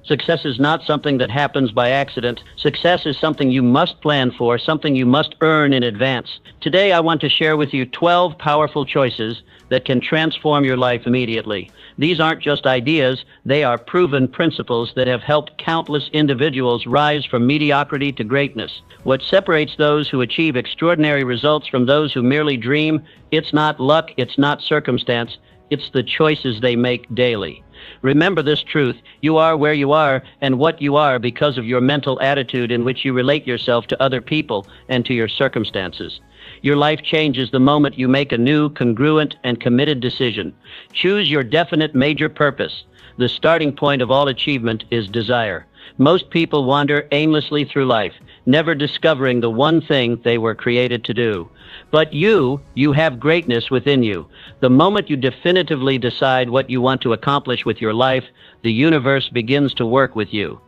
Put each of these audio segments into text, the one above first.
Success is not something that happens by accident. Success is something you must plan for, something you must earn in advance. Today, I want to share with you 12 powerful choices that can transform your life immediately. These aren't just ideas, they are proven principles that have helped countless individuals rise from mediocrity to greatness. What separates those who achieve extraordinary results from those who merely dream, it's not luck, it's not circumstance, it's the choices they make daily. Remember this truth: you are where you are and what you are because of your mental attitude in which you relate yourself to other people and to your circumstances. Your life changes the moment you make a new, congruent, and committed decision. Choose your definite major purpose. The starting point of all achievement is desire. Most people wander aimlessly through life, never discovering the one thing they were created to do. But you have greatness within you. The moment you definitively decide what you want to accomplish with your life, the universe begins to work with you.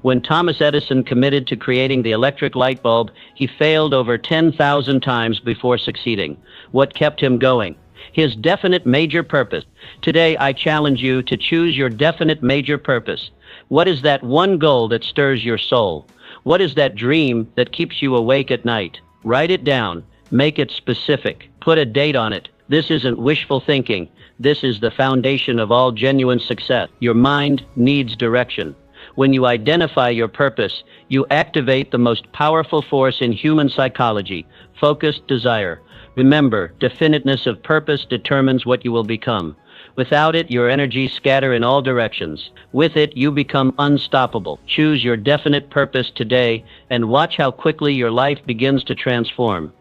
When Thomas Edison committed to creating the electric light bulb, he failed over 10,000 times before succeeding. What kept him going? His definite major purpose. Today, I challenge you to choose your definite major purpose. What is that one goal that stirs your soul? What is that dream that keeps you awake at night? Write it down. Make it specific. Put a date on it. This isn't wishful thinking. This is the foundation of all genuine success. Your mind needs direction. When you identify your purpose, you activate the most powerful force in human psychology: focused desire. Remember, definiteness of purpose determines what you will become. Without it, your energies scatter in all directions. With it, you become unstoppable. Choose your definite purpose today and watch how quickly your life begins to transform.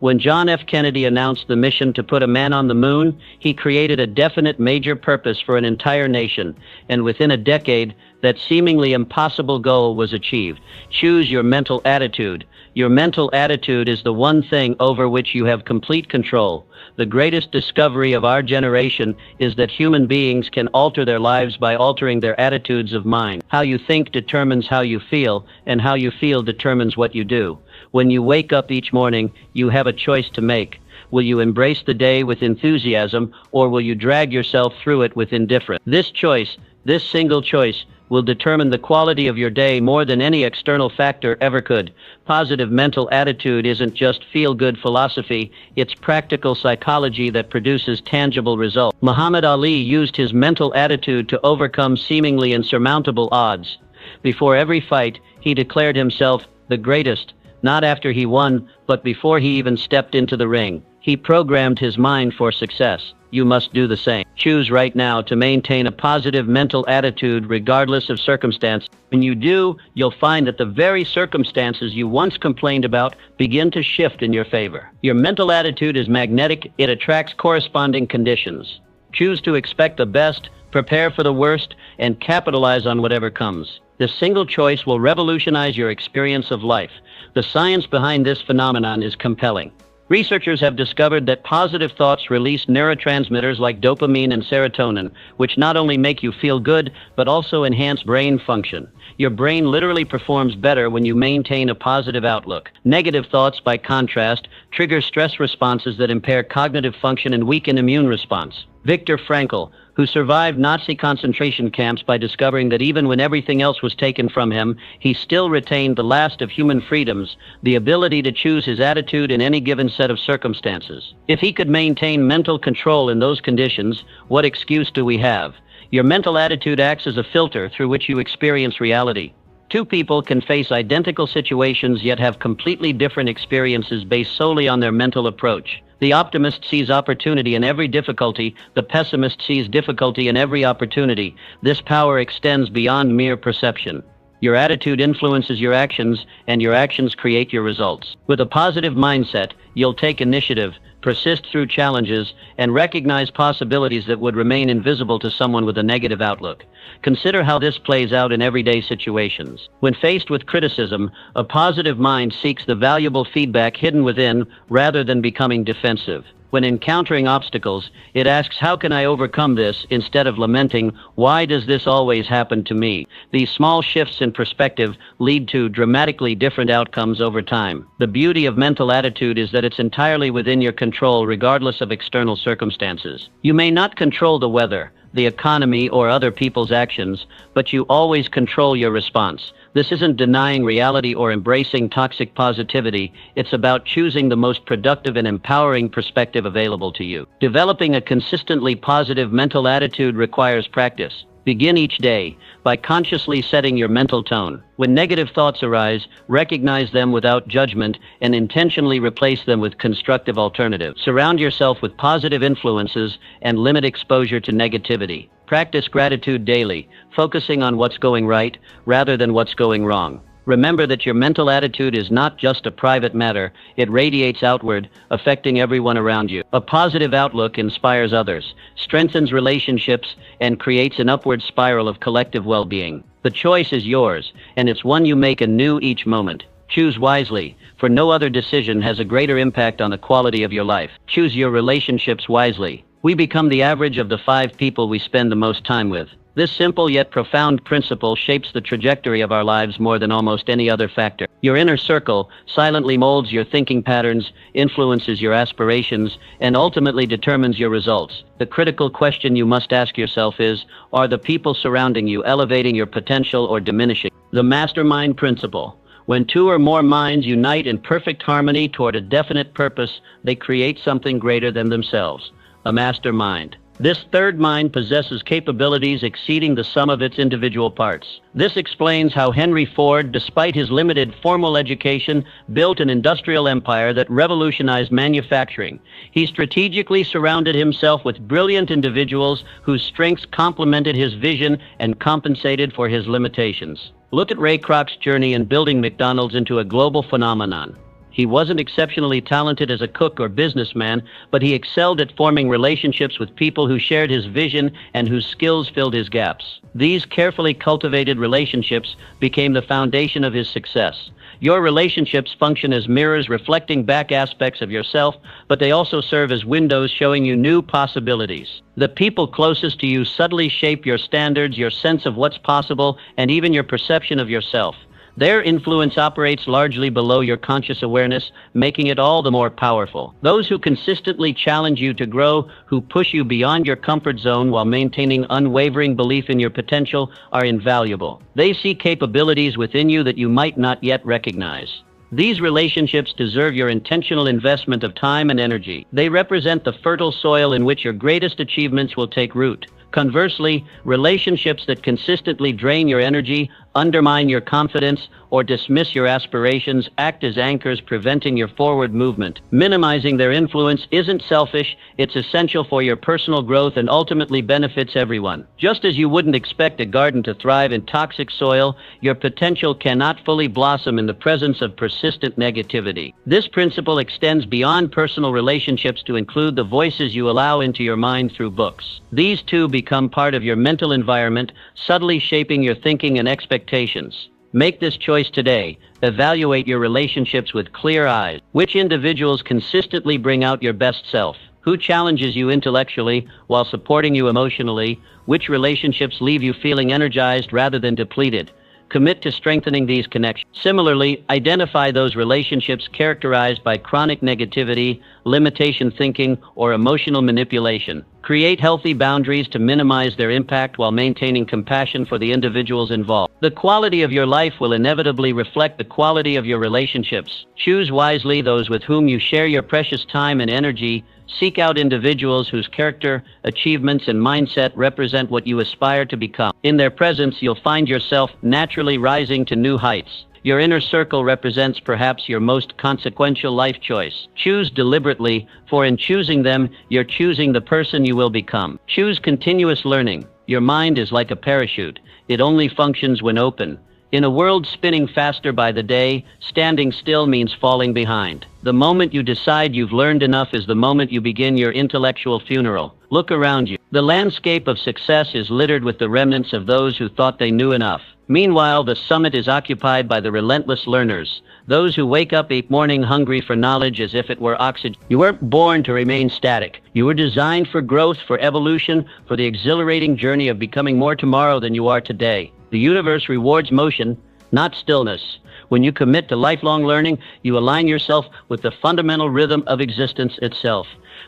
When John F. Kennedy announced the mission to put a man on the moon, he created a definite major purpose for an entire nation, and within a decade, that seemingly impossible goal was achieved. Choose your mental attitude. Your mental attitude is the one thing over which you have complete control. The greatest discovery of our generation is that human beings can alter their lives by altering their attitudes of mind. How you think determines how you feel, and how you feel determines what you do. When you wake up each morning, you have a choice to make. Will you embrace the day with enthusiasm, or will you drag yourself through it with indifference? This choice, this single choice, will determine the quality of your day more than any external factor ever could. Positive mental attitude isn't just feel-good philosophy, it's practical psychology that produces tangible results. Muhammad Ali used his mental attitude to overcome seemingly insurmountable odds. Before every fight, he declared himself the greatest, not after he won, but before he even stepped into the ring. He programmed his mind for success. You must do the same. Choose right now to maintain a positive mental attitude regardless of circumstance. When you do, you'll find that the very circumstances you once complained about begin to shift in your favor. Your mental attitude is magnetic. It attracts corresponding conditions. Choose to expect the best, prepare for the worst, and capitalize on whatever comes. This single choice will revolutionize your experience of life. The science behind this phenomenon is compelling. Researchers have discovered that positive thoughts release neurotransmitters like dopamine and serotonin, which not only make you feel good, but also enhance brain function. Your brain literally performs better when you maintain a positive outlook. Negative thoughts, by contrast, trigger stress responses that impair cognitive function and weaken immune response. Viktor Frankl, who survived Nazi concentration camps by discovering that even when everything else was taken from him, he still retained the last of human freedoms, the ability to choose his attitude in any given set of circumstances. If he could maintain mental control in those conditions, what excuse do we have? Your mental attitude acts as a filter through which you experience reality. Two people can face identical situations yet have completely different experiences based solely on their mental approach. The optimist sees opportunity in every difficulty. The pessimist sees difficulty in every opportunity. This power extends beyond mere perception. Your attitude influences your actions, and your actions create your results. With a positive mindset, you'll take initiative, persist through challenges, and recognize possibilities that would remain invisible to someone with a negative outlook. Consider how this plays out in everyday situations. When faced with criticism, a positive mind seeks the valuable feedback hidden within rather than becoming defensive. When encountering obstacles, it asks, how can I overcome this, instead of lamenting, why does this always happen to me? These small shifts in perspective lead to dramatically different outcomes over time. The beauty of mental attitude is that it's entirely within your control regardless of external circumstances. You may not control the weather, the economy, or other people's actions, but you always control your response. This isn't denying reality or embracing toxic positivity. It's about choosing the most productive and empowering perspective available to you. Developing a consistently positive mental attitude requires practice. Begin each day by consciously setting your mental tone. When negative thoughts arise, recognize them without judgment and intentionally replace them with constructive alternatives. Surround yourself with positive influences and limit exposure to negativity. Practice gratitude daily, focusing on what's going right rather than what's going wrong. Remember that your mental attitude is not just a private matter, it radiates outward, affecting everyone around you. A positive outlook inspires others, strengthens relationships, and creates an upward spiral of collective well-being. The choice is yours, and it's one you make anew each moment. Choose wisely, for no other decision has a greater impact on the quality of your life. Choose your relationships wisely. We become the average of the 5 people we spend the most time with. This simple yet profound principle shapes the trajectory of our lives more than almost any other factor. Your inner circle silently molds your thinking patterns, influences your aspirations, and ultimately determines your results. The critical question you must ask yourself is, are the people surrounding you elevating your potential or diminishing? The mastermind principle. When 2 or more minds unite in perfect harmony toward a definite purpose, they create something greater than themselves. A mastermind. This third mind possesses capabilities exceeding the sum of its individual parts. This explains how Henry Ford, despite his limited formal education, built an industrial empire that revolutionized manufacturing. He strategically surrounded himself with brilliant individuals whose strengths complemented his vision and compensated for his limitations. Look at Ray Kroc's journey in building McDonald's into a global phenomenon. He wasn't exceptionally talented as a cook or businessman, but he excelled at forming relationships with people who shared his vision and whose skills filled his gaps. These carefully cultivated relationships became the foundation of his success. Your relationships function as mirrors reflecting back aspects of yourself, but they also serve as windows showing you new possibilities. The people closest to you subtly shape your standards, your sense of what's possible, and even your perception of yourself. Their influence operates largely below your conscious awareness, making it all the more powerful. Those who consistently challenge you to grow, who push you beyond your comfort zone while maintaining unwavering belief in your potential, are invaluable. They see capabilities within you that you might not yet recognize. These relationships deserve your intentional investment of time and energy. They represent the fertile soil in which your greatest achievements will take root. Conversely, relationships that consistently drain your energy, undermine your confidence, or dismiss your aspirations act as anchors preventing your forward movement. Minimizing their influence isn't selfish, it's essential for your personal growth and ultimately benefits everyone. Just as you wouldn't expect a garden to thrive in toxic soil, your potential cannot fully blossom in the presence of persistent negativity. This principle extends beyond personal relationships to include the voices you allow into your mind through books. These too become part of your mental environment, subtly shaping your thinking and expectations. Make this choice today. Evaluate your relationships with clear eyes. Which individuals consistently bring out your best self? Who challenges you intellectually while supporting you emotionally? Which relationships leave you feeling energized rather than depleted? Commit to strengthening these connections. Similarly, identify those relationships characterized by chronic negativity, limitation thinking, or emotional manipulation. Create healthy boundaries to minimize their impact while maintaining compassion for the individuals involved. The quality of your life will inevitably reflect the quality of your relationships. Choose wisely those with whom you share your precious time and energy. Seek out individuals whose character, achievements, and mindset represent what you aspire to become. In their presence, you'll find yourself naturally rising to new heights. Your inner circle represents perhaps your most consequential life choice. Choose deliberately, for in choosing them, you're choosing the person you will become. Choose continuous learning. Your mind is like a parachute. It only functions when open. In a world spinning faster by the day, standing still means falling behind. The moment you decide you've learned enough is the moment you begin your intellectual funeral. Look around you. The landscape of success is littered with the remnants of those who thought they knew enough. Meanwhile, the summit is occupied by the relentless learners, those who wake up each morning hungry for knowledge as if it were oxygen. You weren't born to remain static. You were designed for growth, for evolution, for the exhilarating journey of becoming more tomorrow than you are today. The universe rewards motion, not stillness. When you commit to lifelong learning, you align yourself with the fundamental rhythm of existence itself.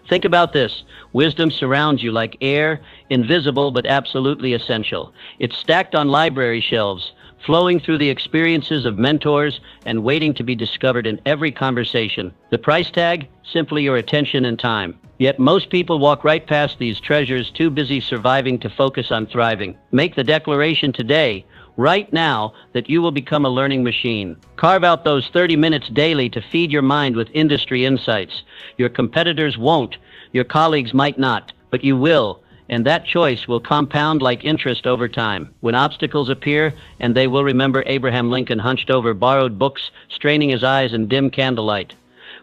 Think about this. Wisdom surrounds you like air, invisible but absolutely essential. It's stacked on library shelves, flowing through the experiences of mentors and waiting to be discovered in every conversation. The price tag? Simply your attention and time. Yet most people walk right past these treasures, too busy surviving to focus on thriving. Make the declaration today, right now, that you will become a learning machine. Carve out those 30 minutes daily to feed your mind with industry insights. Your competitors won't, your colleagues might not, but you will. And that choice will compound like interest over time. When obstacles appear, and they will, remember Abraham Lincoln hunched over borrowed books, straining his eyes in dim candlelight.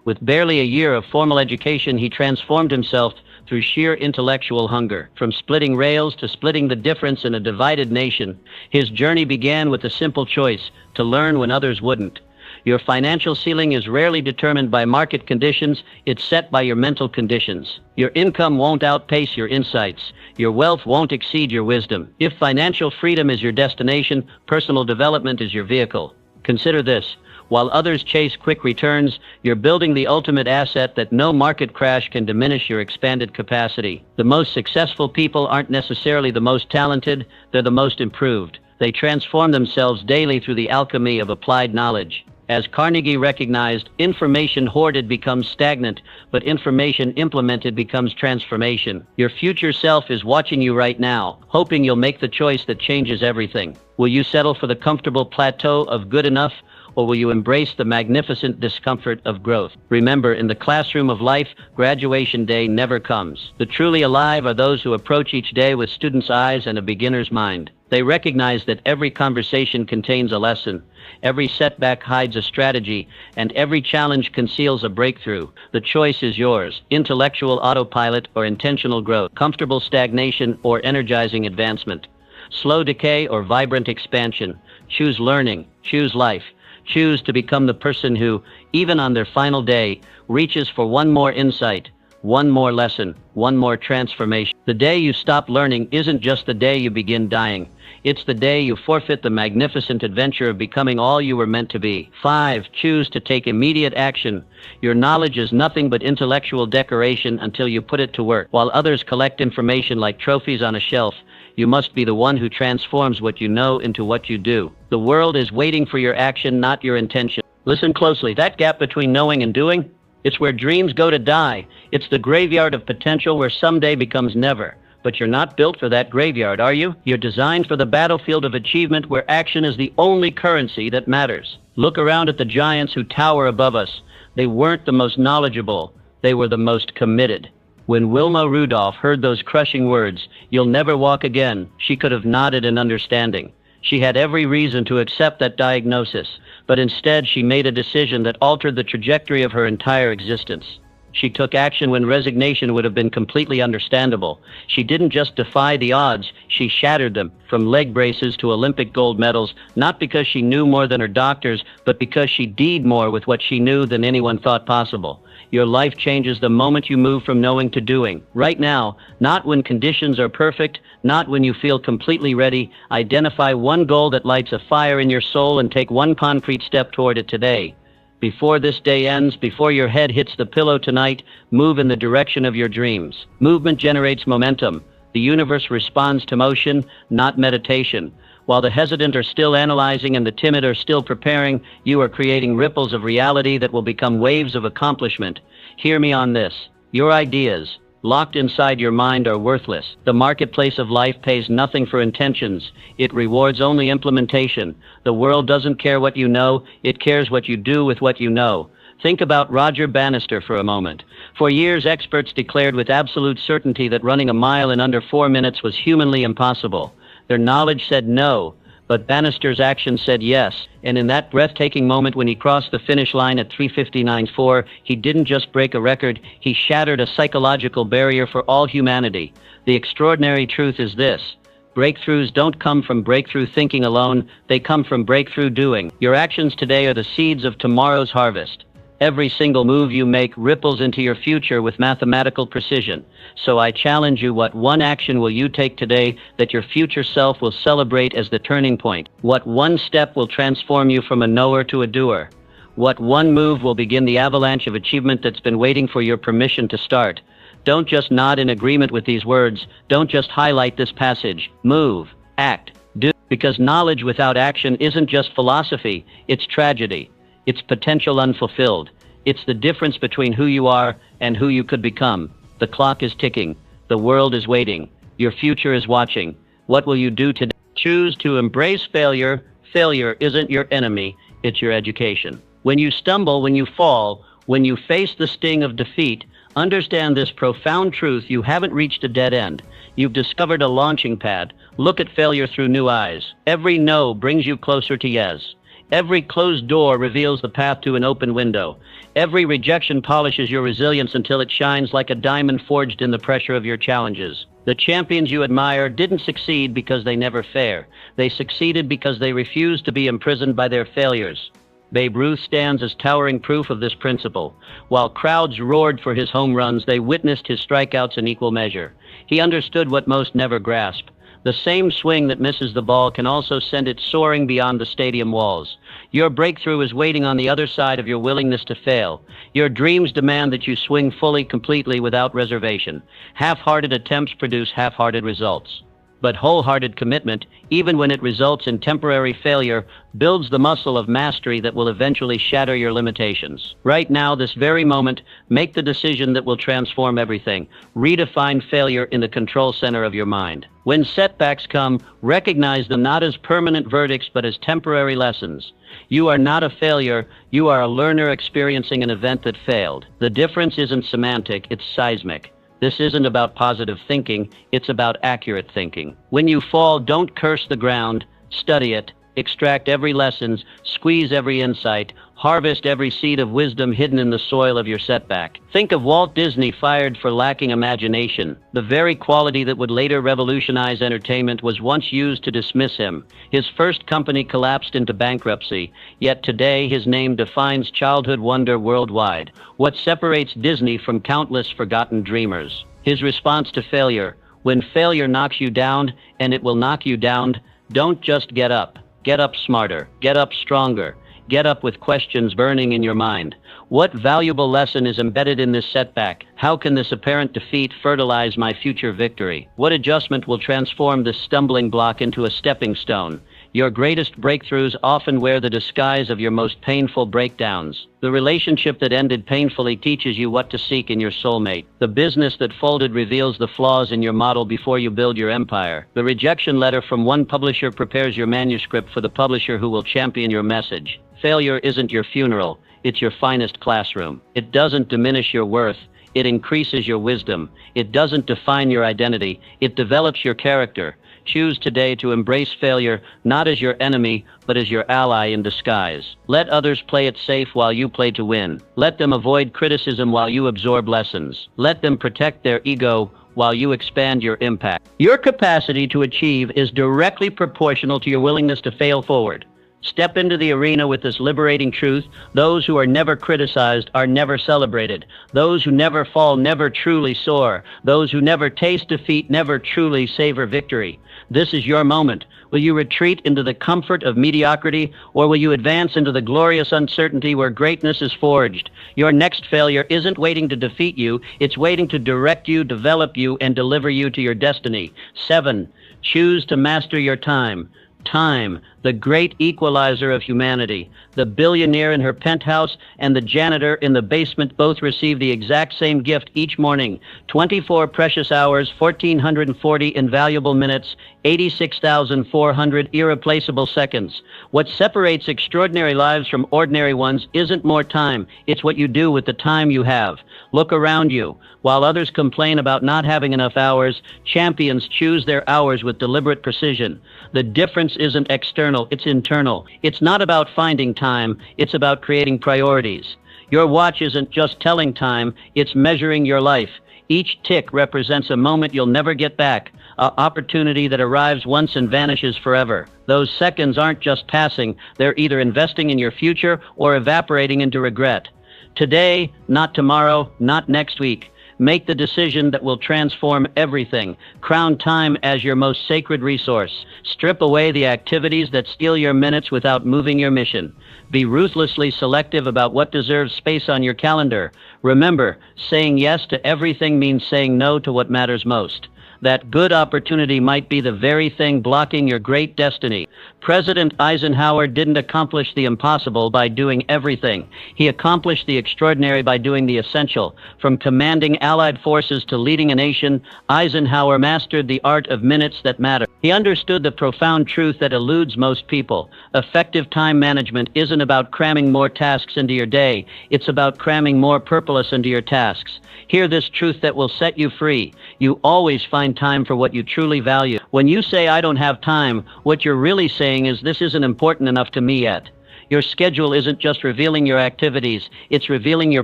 With barely a year of formal education, he transformed himself through sheer intellectual hunger. From splitting rails to splitting the difference in a divided nation, his journey began with a simple choice: to learn when others wouldn't. Your financial ceiling is rarely determined by market conditions, it's set by your mental conditions. Your income won't outpace your insights. Your wealth won't exceed your wisdom. If financial freedom is your destination, personal development is your vehicle. Consider this. While others chase quick returns, you're building the ultimate asset that no market crash can diminish: your expanded capacity. The most successful people aren't necessarily the most talented, they're the most improved. They transform themselves daily through the alchemy of applied knowledge. As Carnegie recognized, information hoarded becomes stagnant, but information implemented becomes transformation. Your future self is watching you right now, hoping you'll make the choice that changes everything. Will you settle for the comfortable plateau of good enough, or will you embrace the magnificent discomfort of growth? Remember, in the classroom of life, graduation day never comes. The truly alive are those who approach each day with student's eyes and a beginner's mind. They recognize that every conversation contains a lesson, every setback hides a strategy, and every challenge conceals a breakthrough. The choice is yours: intellectual autopilot or intentional growth, comfortable stagnation or energizing advancement, slow decay or vibrant expansion. Choose learning, choose life. Choose to become the person who, even on their final day, reaches for one more insight, one more lesson, one more transformation. The day you stop learning isn't just the day you begin dying. It's the day you forfeit the magnificent adventure of becoming all you were meant to be. 5. Choose to take immediate action. Your knowledge is nothing but intellectual decoration until you put it to work. While others collect information like trophies on a shelf, you must be the one who transforms what you know into what you do. The world is waiting for your action, not your intention. Listen closely. That gap between knowing and doing, it's where dreams go to die. It's the graveyard of potential where someday becomes never. But you're not built for that graveyard, are you? You're designed for the battlefield of achievement where action is the only currency that matters. Look around at the giants who tower above us. They weren't the most knowledgeable. They were the most committed. When Wilma Rudolph heard those crushing words, "You'll never walk again," she could have nodded in understanding. She had every reason to accept that diagnosis, but instead she made a decision that altered the trajectory of her entire existence. She took action when resignation would have been completely understandable. She didn't just defy the odds, she shattered them, from leg braces to Olympic gold medals, not because she knew more than her doctors, but because she did more with what she knew than anyone thought possible. Your life changes the moment you move from knowing to doing. Right now, not when conditions are perfect, not when you feel completely ready. Identify one goal that lights a fire in your soul and take one concrete step toward it today. Before this day ends, before your head hits the pillow tonight, move in the direction of your dreams. Movement generates momentum. The universe responds to motion, not meditation. While the hesitant are still analyzing and the timid are still preparing, you are creating ripples of reality that will become waves of accomplishment. Hear me on this. Your ideas, locked inside your mind, are worthless. The marketplace of life pays nothing for intentions. It rewards only implementation. The world doesn't care what you know, it cares what you do with what you know. Think about Roger Bannister for a moment. For years, experts declared with absolute certainty that running a mile in under 4 minutes was humanly impossible. Their knowledge said no, but Bannister's action said yes. And in that breathtaking moment when he crossed the finish line at 3:59.4, he didn't just break a record, he shattered a psychological barrier for all humanity. The extraordinary truth is this: breakthroughs don't come from breakthrough thinking alone, they come from breakthrough doing. Your actions today are the seeds of tomorrow's harvest. Every single move you make ripples into your future with mathematical precision. So I challenge you, what one action will you take today that your future self will celebrate as the turning point? What one step will transform you from a knower to a doer? What one move will begin the avalanche of achievement that's been waiting for your permission to start? Don't just nod in agreement with these words. Don't just highlight this passage. Move, act, do. Because knowledge without action isn't just philosophy, it's tragedy. It's potential unfulfilled. It's the difference between who you are and who you could become. The clock is ticking. The world is waiting. Your future is watching. What will you do today? Choose to embrace failure. Failure isn't your enemy, it's your education. When you stumble, when you fall, when you face the sting of defeat, understand this profound truth: you haven't reached a dead end. You've discovered a launching pad. Look at failure through new eyes. Every no brings you closer to yes. Every closed door reveals the path to an open window. Every rejection polishes your resilience until it shines like a diamond forged in the pressure of your challenges. The champions you admire didn't succeed because they never failed. They succeeded because they refused to be imprisoned by their failures. Babe Ruth stands as towering proof of this principle. While crowds roared for his home runs, they witnessed his strikeouts in equal measure. He understood what most never grasp. The same swing that misses the ball can also send it soaring beyond the stadium walls. Your breakthrough is waiting on the other side of your willingness to fail. Your dreams demand that you swing fully, completely, without reservation. Half-hearted attempts produce half-hearted results. But wholehearted commitment, even when it results in temporary failure, builds the muscle of mastery that will eventually shatter your limitations. Right now, this very moment, make the decision that will transform everything. Redefine failure in the control center of your mind. When setbacks come, recognize them not as permanent verdicts but as temporary lessons. You are not a failure, you are a learner experiencing an event that failed. The difference isn't semantic, it's seismic. This isn't about positive thinking, it's about accurate thinking. When you fall, don't curse the ground, study it, extract every lesson, squeeze every insight, harvest every seed of wisdom hidden in the soil of your setback. Think of Walt Disney, fired for lacking imagination. The very quality that would later revolutionize entertainment was once used to dismiss him. His first company collapsed into bankruptcy, yet today his name defines childhood wonder worldwide. What separates Disney from countless forgotten dreamers? His response to failure. When failure knocks you down, and it will knock you down, don't just get up. Get up smarter. Get up stronger. Get up with questions burning in your mind. What valuable lesson is embedded in this setback? How can this apparent defeat fertilize my future victory? What adjustment will transform this stumbling block into a stepping stone? Your greatest breakthroughs often wear the disguise of your most painful breakdowns. The relationship that ended painfully teaches you what to seek in your soulmate. The business that folded reveals the flaws in your model before you build your empire. The rejection letter from one publisher prepares your manuscript for the publisher who will champion your message. Failure isn't your funeral, it's your finest classroom. It doesn't diminish your worth, it increases your wisdom. It doesn't define your identity, it develops your character. Choose today to embrace failure, not as your enemy, but as your ally in disguise. Let others play it safe while you play to win. Let them avoid criticism while you absorb lessons. Let them protect their ego while you expand your impact. Your capacity to achieve is directly proportional to your willingness to fail forward. Step into the arena with this liberating truth: those who are never criticized are never celebrated. Those who never fall never truly soar. Those who never taste defeat never truly savor victory. This is your moment. Will you retreat into the comfort of mediocrity, or will you advance into the glorious uncertainty where greatness is forged? Your next failure isn't waiting to defeat you, it's waiting to direct you, develop you, and deliver you to your destiny. 7. Choose to master your time. Time, the great equalizer of humanity. The billionaire in her penthouse and the janitor in the basement both receive the exact same gift each morning: 24 precious hours, 1,440 invaluable minutes, 86,400 irreplaceable seconds. What separates extraordinary lives from ordinary ones isn't more time, it's what you do with the time you have. Look around you. While others complain about not having enough hours, champions choose their hours with deliberate precision. The difference isn't external, it's internal. It's not about finding time, it's about creating priorities. Your watch isn't just telling time, it's measuring your life. Each tick represents a moment you'll never get back, an opportunity that arrives once and vanishes forever. Those seconds aren't just passing, they're either investing in your future or evaporating into regret. Today, not tomorrow, not next week. Make the decision that will transform everything. Crown time as your most sacred resource. Strip away the activities that steal your minutes without moving your mission. Be ruthlessly selective about what deserves space on your calendar. Remember, saying yes to everything means saying no to what matters most. That good opportunity might be the very thing blocking your great destiny. President Eisenhower didn't accomplish the impossible by doing everything. He accomplished the extraordinary by doing the essential. From commanding Allied forces to leading a nation, Eisenhower mastered the art of minutes that matter. He understood the profound truth that eludes most people. Effective time management isn't about cramming more tasks into your day. It's about cramming more purpose into your tasks. Hear this truth that will set you free. You always find time for what you truly value. When you say, "I don't have time," what you're really saying is, "This isn't important enough to me yet." Your schedule isn't just revealing your activities, it's revealing your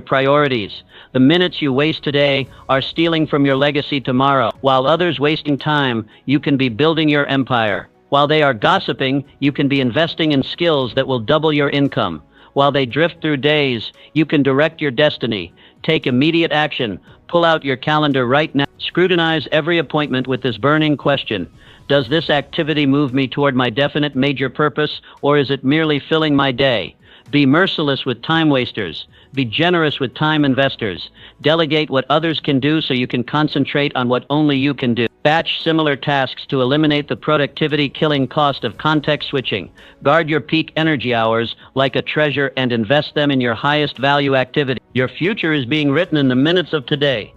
priorities. The minutes you waste today are stealing from your legacy tomorrow. While others wasting time, you can be building your empire. While they are gossiping, you can be investing in skills that will double your income. While they drift through days, you can direct your destiny. Take immediate action. Pull out your calendar right now. Scrutinize every appointment with this burning question. Does this activity move me toward my definite major purpose, or is it merely filling my day? Be merciless with time wasters. Be generous with time investors. Delegate what others can do so you can concentrate on what only you can do. Batch similar tasks to eliminate the productivity-killing cost of context switching. Guard your peak energy hours like a treasure and invest them in your highest value activity. Your future is being written in the minutes of today.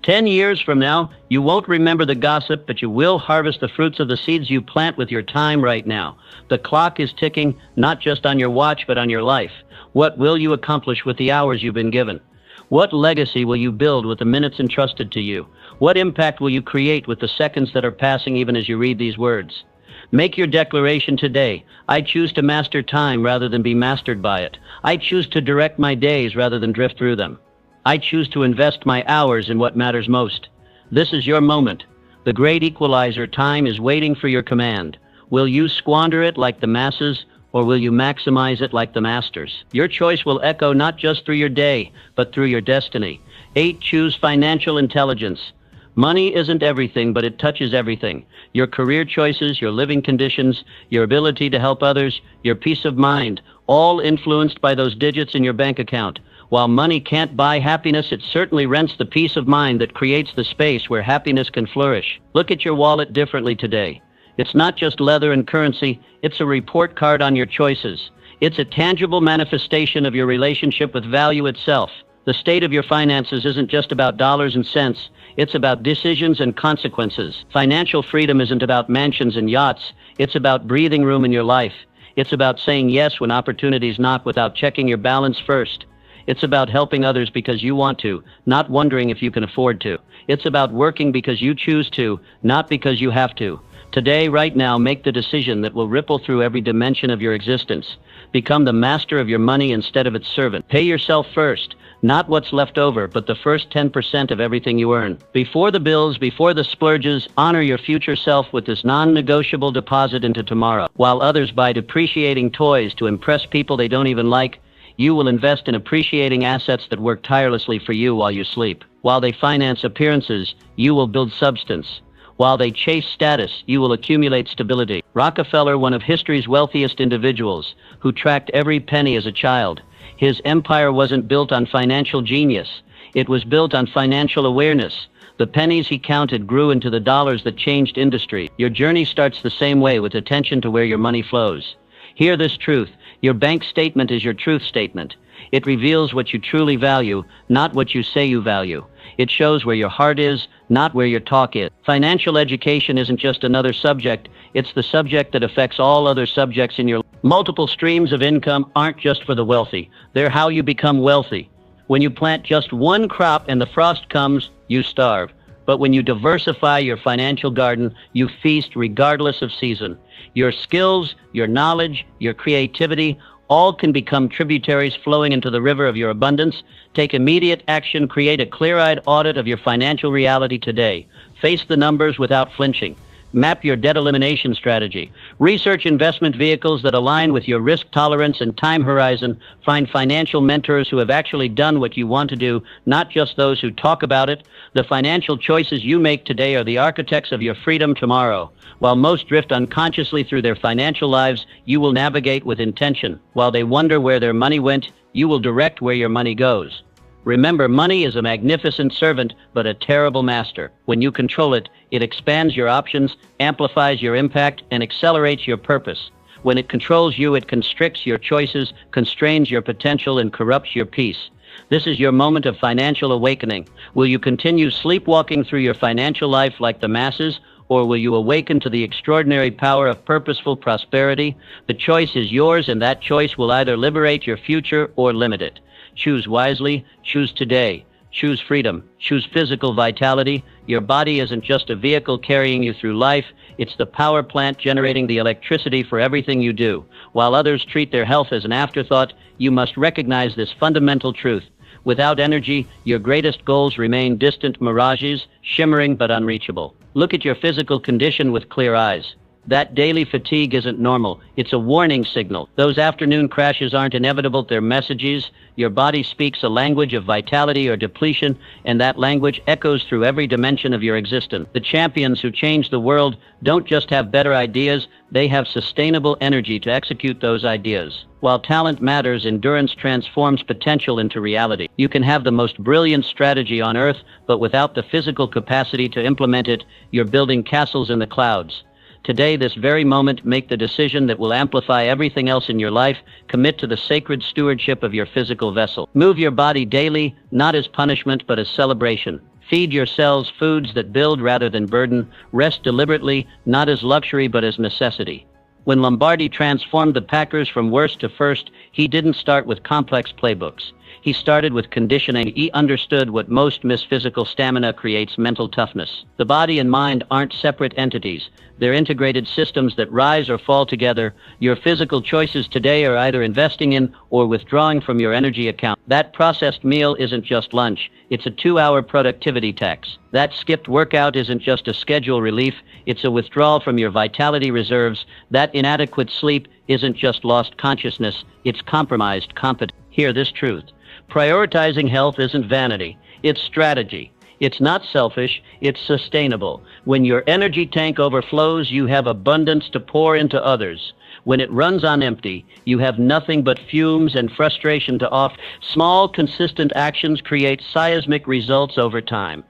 10 years from now, you won't remember the gossip, but you will harvest the fruits of the seeds you plant with your time right now. The clock is ticking, not just on your watch, but on your life. What will you accomplish with the hours you've been given? What legacy will you build with the minutes entrusted to you? What impact will you create with the seconds that are passing even as you read these words? Make your declaration today. I choose to master time rather than be mastered by it. I choose to direct my days rather than drift through them. I choose to invest my hours in what matters most. This is your moment. The great equalizer, time, is waiting for your command. Will you squander it like the masses, or will you maximize it like the masters? Your choice will echo not just through your day, but through your destiny. 8. Choose financial intelligence. Money isn't everything, but it touches everything. Your career choices, your living conditions, your ability to help others, your peace of mind, all influenced by those digits in your bank account. While money can't buy happiness, it certainly rents the peace of mind that creates the space where happiness can flourish. Look at your wallet differently today. It's not just leather and currency, it's a report card on your choices. It's a tangible manifestation of your relationship with value itself. The state of your finances isn't just about dollars and cents, it's about decisions and consequences. Financial freedom isn't about mansions and yachts, it's about breathing room in your life. It's about saying yes when opportunities knock without checking your balance first. It's about helping others because you want to, not wondering if you can afford to. It's about working because you choose to, not because you have to. Today, right now, make the decision that will ripple through every dimension of your existence. Become the master of your money instead of its servant. Pay yourself first, not what's left over, but the first 10% of everything you earn. Before the bills, before the splurges, honor your future self with this non-negotiable deposit into tomorrow. While others buy depreciating toys to impress people they don't even like, you will invest in appreciating assets that work tirelessly for you while you sleep. While they finance appearances, you will build substance. While they chase status, you will accumulate stability. Rockefeller, one of history's wealthiest individuals, who tracked every penny as a child. His empire wasn't built on financial genius. It was built on financial awareness. The pennies he counted grew into the dollars that changed industry. Your journey starts the same way, with attention to where your money flows. Hear this truth. Your bank statement is your truth statement. It reveals what you truly value, not what you say you value. It shows where your heart is, not where your talk is. Financial education isn't just another subject, it's the subject that affects all other subjects in your life. Multiple streams of income aren't just for the wealthy. They're how you become wealthy. When you plant just one crop and the frost comes, you starve. But when you diversify your financial garden, you feast regardless of season. Your skills, your knowledge, your creativity, all can become tributaries flowing into the river of your abundance. Take immediate action. Create a clear-eyed audit of your financial reality today. Face the numbers without flinching. Map your debt elimination strategy. Research investment vehicles that align with your risk tolerance and time horizon. Find financial mentors who have actually done what you want to do, not just those who talk about it. The financial choices you make today are the architects of your freedom tomorrow. While most drift unconsciously through their financial lives, you will navigate with intention. While they wonder where their money went, you will direct where your money goes. Remember, money is a magnificent servant, but a terrible master. When you control it, it expands your options, amplifies your impact, and accelerates your purpose. When it controls you, it constricts your choices, constrains your potential, and corrupts your peace. This is your moment of financial awakening. Will you continue sleepwalking through your financial life like the masses, or will you awaken to the extraordinary power of purposeful prosperity? The choice is yours, and that choice will either liberate your future or limit it. Choose wisely, choose today, choose freedom, choose physical vitality. Your body isn't just a vehicle carrying you through life, it's the power plant generating the electricity for everything you do. While others treat their health as an afterthought, you must recognize this fundamental truth. Without energy, your greatest goals remain distant mirages, shimmering but unreachable. Look at your physical condition with clear eyes. That daily fatigue isn't normal. It's a warning signal. Those afternoon crashes aren't inevitable, they're messages. Your body speaks a language of vitality or depletion, and that language echoes through every dimension of your existence. The champions who change the world don't just have better ideas, they have sustainable energy to execute those ideas. While talent matters, endurance transforms potential into reality. You can have the most brilliant strategy on earth, but without the physical capacity to implement it, you're building castles in the clouds. Today, this very moment, make the decision that will amplify everything else in your life. Commit to the sacred stewardship of your physical vessel. Move your body daily, not as punishment, but as celebration. Feed your cells foods that build rather than burden. Rest deliberately, not as luxury, but as necessity. When Lombardi transformed the Packers from worst to first, he didn't start with complex playbooks. He started with conditioning. He understood what most miss: physical stamina creates mental toughness. The body and mind aren't separate entities. They're integrated systems that rise or fall together. Your physical choices today are either investing in or withdrawing from your energy account. That processed meal isn't just lunch. It's a 2-hour productivity tax. That skipped workout isn't just a schedule relief. It's a withdrawal from your vitality reserves. That inadequate sleep isn't just lost consciousness. It's compromised competence. Hear this truth. Prioritizing health isn't vanity, it's strategy. It's not selfish, it's sustainable. When your energy tank overflows, you have abundance to pour into others. When it runs on empty, you have nothing but fumes and frustration to offer. Small, consistent actions create seismic results over time.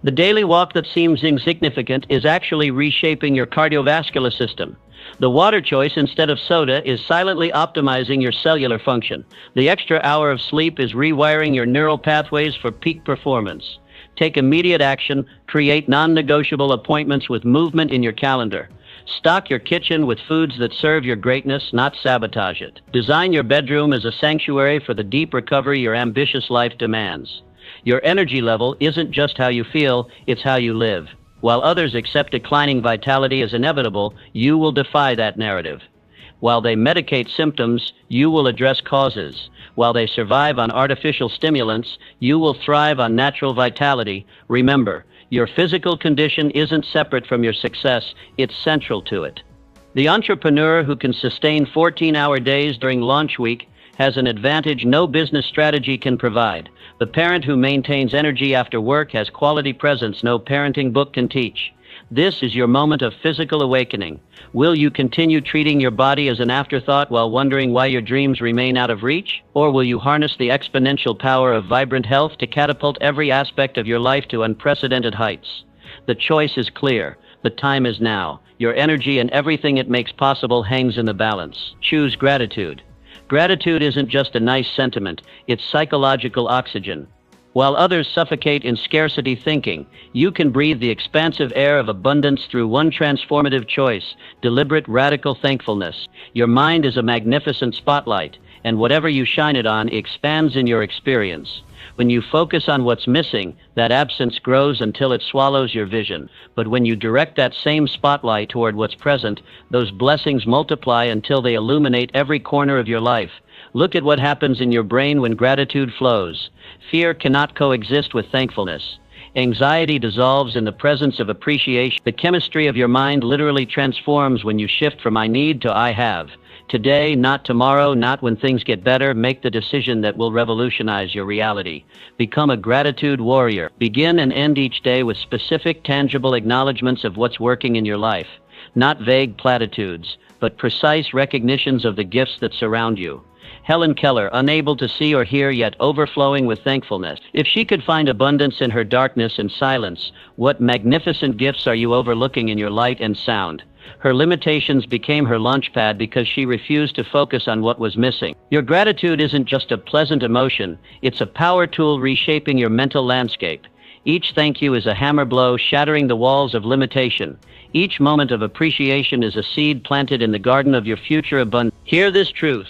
The daily walk that seems insignificant is actually reshaping your cardiovascular system. The water choice instead of soda is silently optimizing your cellular function. The extra hour of sleep is rewiring your neural pathways for peak performance. Take immediate action. Create non-negotiable appointments with movement in your calendar. Stock your kitchen with foods that serve your greatness, not sabotage it. Design your bedroom as a sanctuary for the deep recovery your ambitious life demands. Your energy level isn't just how you feel, it's how you live. While others accept declining vitality as inevitable, you will defy that narrative. While they medicate symptoms, you will address causes. While they survive on artificial stimulants, you will thrive on natural vitality. Remember, your physical condition isn't separate from your success, it's central to it. The entrepreneur who can sustain 14-hour days during launch week has an advantage no business strategy can provide. The parent who maintains energy after work has quality presence no parenting book can teach. This is your moment of physical awakening. Will you continue treating your body as an afterthought while wondering why your dreams remain out of reach? Or will you harness the exponential power of vibrant health to catapult every aspect of your life to unprecedented heights? The choice is clear. The time is now. Your energy and everything it makes possible hangs in the balance. Choose gratitude. Gratitude isn't just a nice sentiment, it's psychological oxygen. While others suffocate in scarcity thinking, you can breathe the expansive air of abundance through one transformative choice: deliberate, radical thankfulness. Your mind is a magnificent spotlight, and whatever you shine it on expands in your experience. When you focus on what's missing, that absence grows until it swallows your vision. But when you direct that same spotlight toward what's present, those blessings multiply until they illuminate every corner of your life. Look at what happens in your brain when gratitude flows. Fear cannot coexist with thankfulness. Anxiety dissolves in the presence of appreciation. The chemistry of your mind literally transforms when you shift from I need to I have. Today, not tomorrow, not when things get better. Make the decision that will revolutionize your reality. Become a gratitude warrior. Begin and end each day with specific, tangible acknowledgments of what's working in your life. Not vague platitudes, but precise recognitions of the gifts that surround you. Helen Keller, unable to see or hear yet overflowing with thankfulness. If she could find abundance in her darkness and silence, what magnificent gifts are you overlooking in your light and sound? Her limitations became her launchpad because she refused to focus on what was missing. Your gratitude isn't just a pleasant emotion, it's a power tool reshaping your mental landscape. Each thank you is a hammer blow shattering the walls of limitation. Each moment of appreciation is a seed planted in the garden of your future abundance. Hear this truth.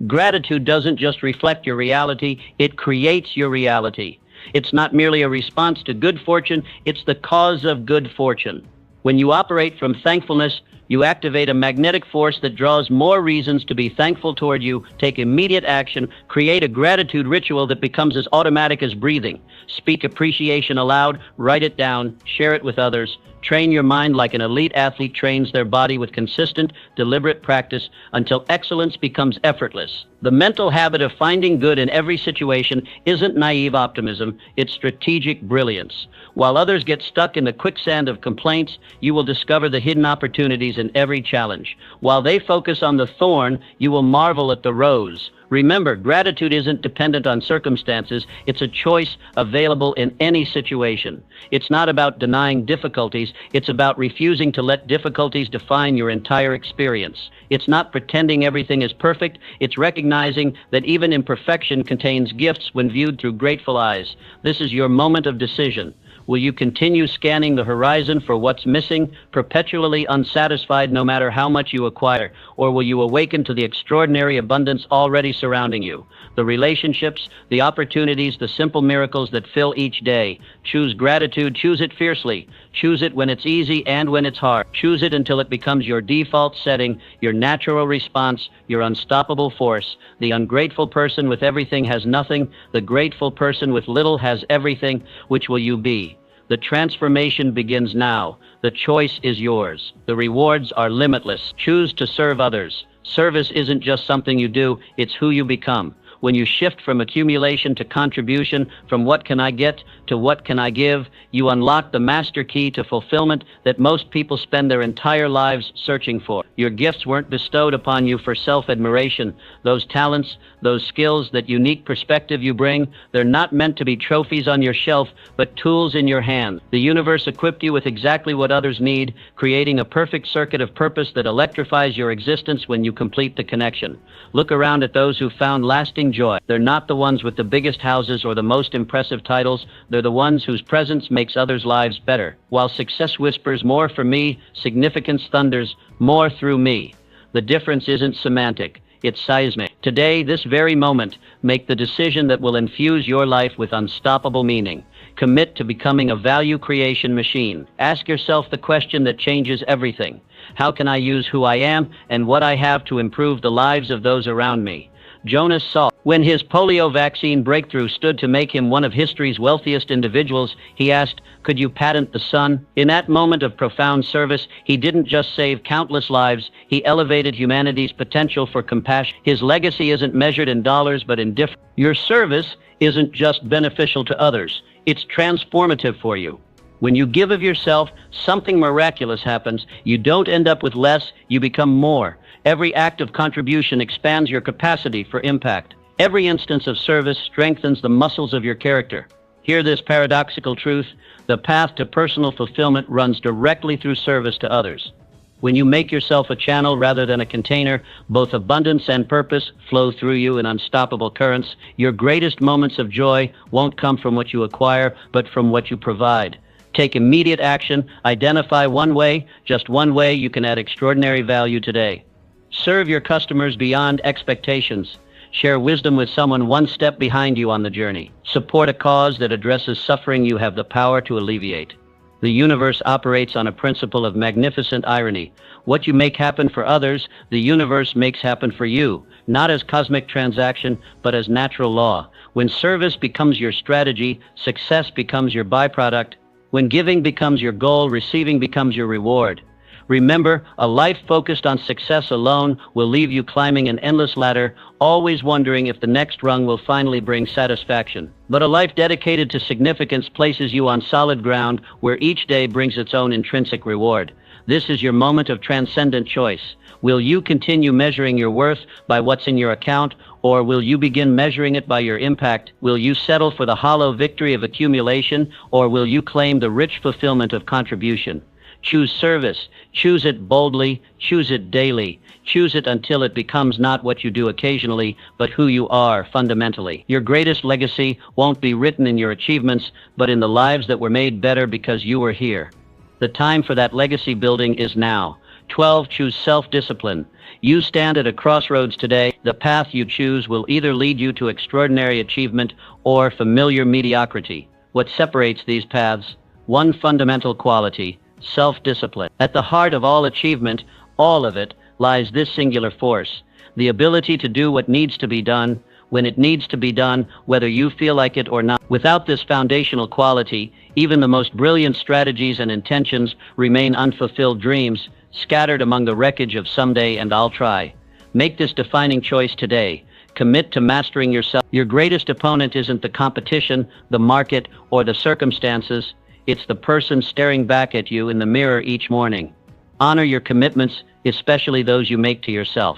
Gratitude doesn't just reflect your reality, it creates your reality. It's not merely a response to good fortune, it's the cause of good fortune. When you operate from thankfulness, you activate a magnetic force that draws more reasons to be thankful toward you. Take immediate action. Create a gratitude ritual that becomes as automatic as breathing. Speak appreciation aloud. Write it down. Share it with others. Train your mind like an elite athlete trains their body with consistent, deliberate practice until excellence becomes effortless. The mental habit of finding good in every situation isn't naive optimism, it's strategic brilliance. While others get stuck in the quicksand of complaints, you will discover the hidden opportunities in every challenge. While they focus on the thorn, you will marvel at the rose. Remember, gratitude isn't dependent on circumstances. It's a choice available in any situation. It's not about denying difficulties. It's about refusing to let difficulties define your entire experience. It's not pretending everything is perfect. It's recognizing that even imperfection contains gifts when viewed through grateful eyes. This is your moment of decision. Will you continue scanning the horizon for what's missing, perpetually unsatisfied no matter how much you acquire? Or will you awaken to the extraordinary abundance already surrounding you? The relationships, the opportunities, the simple miracles that fill each day. Choose gratitude. Choose it fiercely. Choose it when it's easy and when it's hard. Choose it until it becomes your default setting, your natural response, your unstoppable force. The ungrateful person with everything has nothing. The grateful person with little has everything. Which will you be? The transformation begins now. The choice is yours. The rewards are limitless. Choose to serve others. Service isn't just something you do, it's who you become. When you shift from accumulation to contribution, from what can I get to what can I give, you unlock the master key to fulfillment that most people spend their entire lives searching for. Your gifts weren't bestowed upon you for self-admiration. Those talents, those skills, that unique perspective you bring, they're not meant to be trophies on your shelf, but tools in your hand. The universe equipped you with exactly what others need, creating a perfect circuit of purpose that electrifies your existence when you complete the connection. Look around at those who found lasting joy. They're not the ones with the biggest houses or the most impressive titles. They're the ones whose presence makes others' lives better. While success whispers more for me, significance thunders more through me. The difference isn't semantic. It's seismic. Today, this very moment, make the decision that will infuse your life with unstoppable meaning. Commit to becoming a value creation machine. Ask yourself the question that changes everything. How can I use who I am and what I have to improve the lives of those around me? Jonas Salk, when his polio vaccine breakthrough stood to make him one of history's wealthiest individuals, he asked, "Could you patent the sun?" In that moment of profound service, he didn't just save countless lives, he elevated humanity's potential for compassion. His legacy isn't measured in dollars, but in difference. Your service isn't just beneficial to others, it's transformative for you. When you give of yourself, something miraculous happens. You don't end up with less, you become more. Every act of contribution expands your capacity for impact. Every instance of service strengthens the muscles of your character. Hear this paradoxical truth: the path to personal fulfillment runs directly through service to others. When you make yourself a channel rather than a container, both abundance and purpose flow through you in unstoppable currents. Your greatest moments of joy won't come from what you acquire, but from what you provide. Take immediate action. Identify one way, just one way you can add extraordinary value today. Serve your customers beyond expectations. Share wisdom with someone one step behind you on the journey. Support a cause that addresses suffering you have the power to alleviate. The universe operates on a principle of magnificent irony. What you make happen for others, the universe makes happen for you. not as cosmic transaction, but as natural law. When service becomes your strategy, success becomes your byproduct. When giving becomes your goal, receiving becomes your reward. Remember, a life focused on success alone will leave you climbing an endless ladder, always wondering if the next rung will finally bring satisfaction. But a life dedicated to significance places you on solid ground where each day brings its own intrinsic reward. This is your moment of transcendent choice. Will you continue measuring your worth by what's in your account, or will you begin measuring it by your impact? Will you settle for the hollow victory of accumulation, or will you claim the rich fulfillment of contribution? Choose service. Choose it boldly. Choose it daily. Choose it until it becomes not what you do occasionally, but who you are fundamentally. Your greatest legacy won't be written in your achievements, but in the lives that were made better because you were here. The time for that legacy building is now. 12. Choose self-discipline. You stand at a crossroads today. The path you choose will either lead you to extraordinary achievement or familiar mediocrity. What separates these paths? One fundamental quality: self-discipline. At the heart of all achievement, all of it, lies this singular force: the ability to do what needs to be done, when it needs to be done, whether you feel like it or not. Without this foundational quality, even the most brilliant strategies and intentions remain unfulfilled dreams, scattered among the wreckage of someday and I'll try. Make this defining choice today. Commit to mastering yourself. Your greatest opponent isn't the competition, the market, or the circumstances. It's the person staring back at you in the mirror each morning. Honor your commitments, especially those you make to yourself.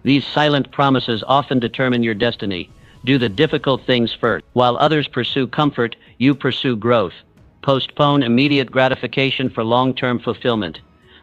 These silent promises often determine your destiny. Do the difficult things first. While others pursue comfort, you pursue growth. Postpone immediate gratification for long-term fulfillment.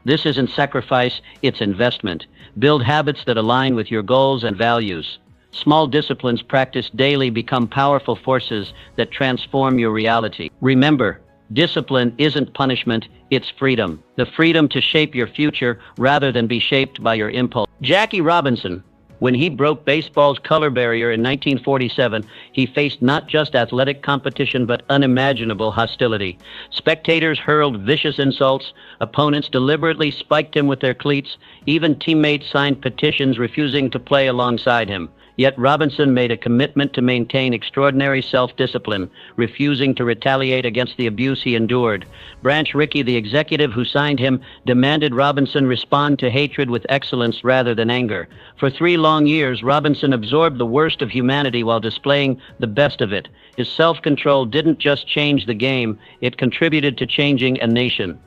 This isn't sacrifice, it's investment. Build habits that align with your goals and values. Small disciplines practiced daily become powerful forces that transform your reality. Remember, discipline isn't punishment, it's freedom. The freedom to shape your future rather than be shaped by your impulse. Jackie Robinson, when he broke baseball's color barrier in 1947, he faced not just athletic competition but unimaginable hostility. Spectators hurled vicious insults, opponents deliberately spiked him with their cleats, even teammates signed petitions refusing to play alongside him. Yet Robinson made a commitment to maintain extraordinary self-discipline, refusing to retaliate against the abuse he endured. Branch Rickey, the executive who signed him, demanded Robinson respond to hatred with excellence rather than anger. For 3 long years, Robinson absorbed the worst of humanity while displaying the best of it. His self-control didn't just change the game, it contributed to changing a nation.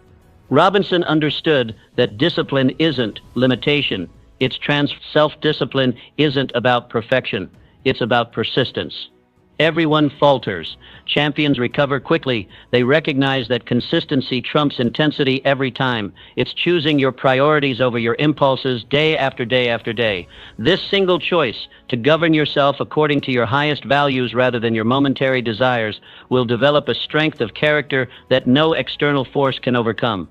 Robinson understood that discipline isn't limitation. Self-discipline isn't about perfection, it's about persistence. Everyone falters. Champions recover quickly. They recognize that consistency trumps intensity every time. It's choosing your priorities over your impulses day after day after day. This single choice, to govern yourself according to your highest values rather than your momentary desires, will develop a strength of character that no external force can overcome.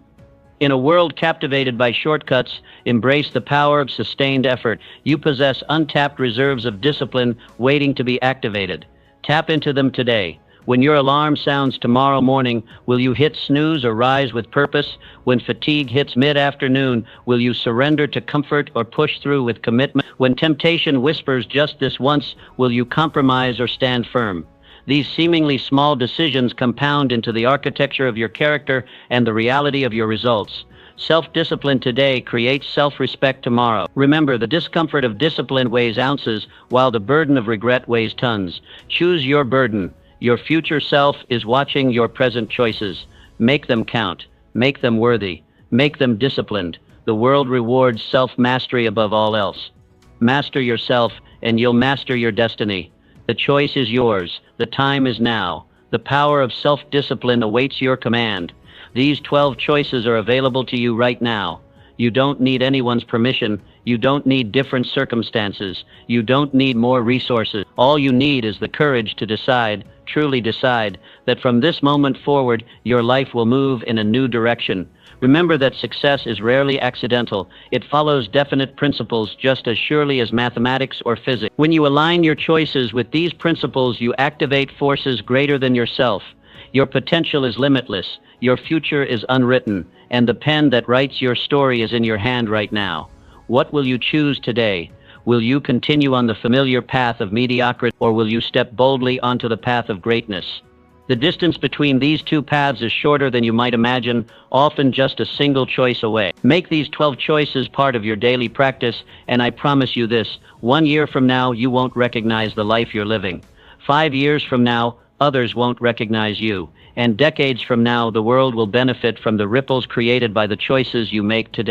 In a world captivated by shortcuts, embrace the power of sustained effort. You possess untapped reserves of discipline waiting to be activated. Tap into them today. When your alarm sounds tomorrow morning, will you hit snooze or rise with purpose? When fatigue hits mid-afternoon, will you surrender to comfort or push through with commitment? When temptation whispers just this once, will you compromise or stand firm? These seemingly small decisions compound into the architecture of your character and the reality of your results. Self-discipline today creates self-respect tomorrow. Remember, the discomfort of discipline weighs ounces, while the burden of regret weighs tons. Choose your burden. Your future self is watching your present choices. Make them count. Make them worthy. Make them disciplined. The world rewards self-mastery above all else. Master yourself, and you'll master your destiny. The choice is yours. The time is now. The power of self-discipline awaits your command. These 12 choices are available to you right now. You don't need anyone's permission. You don't need different circumstances. You don't need more resources. All you need is the courage to decide, truly decide, that from this moment forward, your life will move in a new direction. Remember that success is rarely accidental. It follows definite principles just as surely as mathematics or physics. When you align your choices with these principles, you activate forces greater than yourself. Your potential is limitless. Your future is unwritten, and the pen that writes your story is in your hand right now. What will you choose today? Will you continue on the familiar path of mediocrity, or will you step boldly onto the path of greatness? The distance between these two paths is shorter than you might imagine, often just a single choice away. Make these 12 choices part of your daily practice, and I promise you this: 1 year from now, you won't recognize the life you're living. 5 years from now, others won't recognize you. And decades from now, the world will benefit from the ripples created by the choices you make today.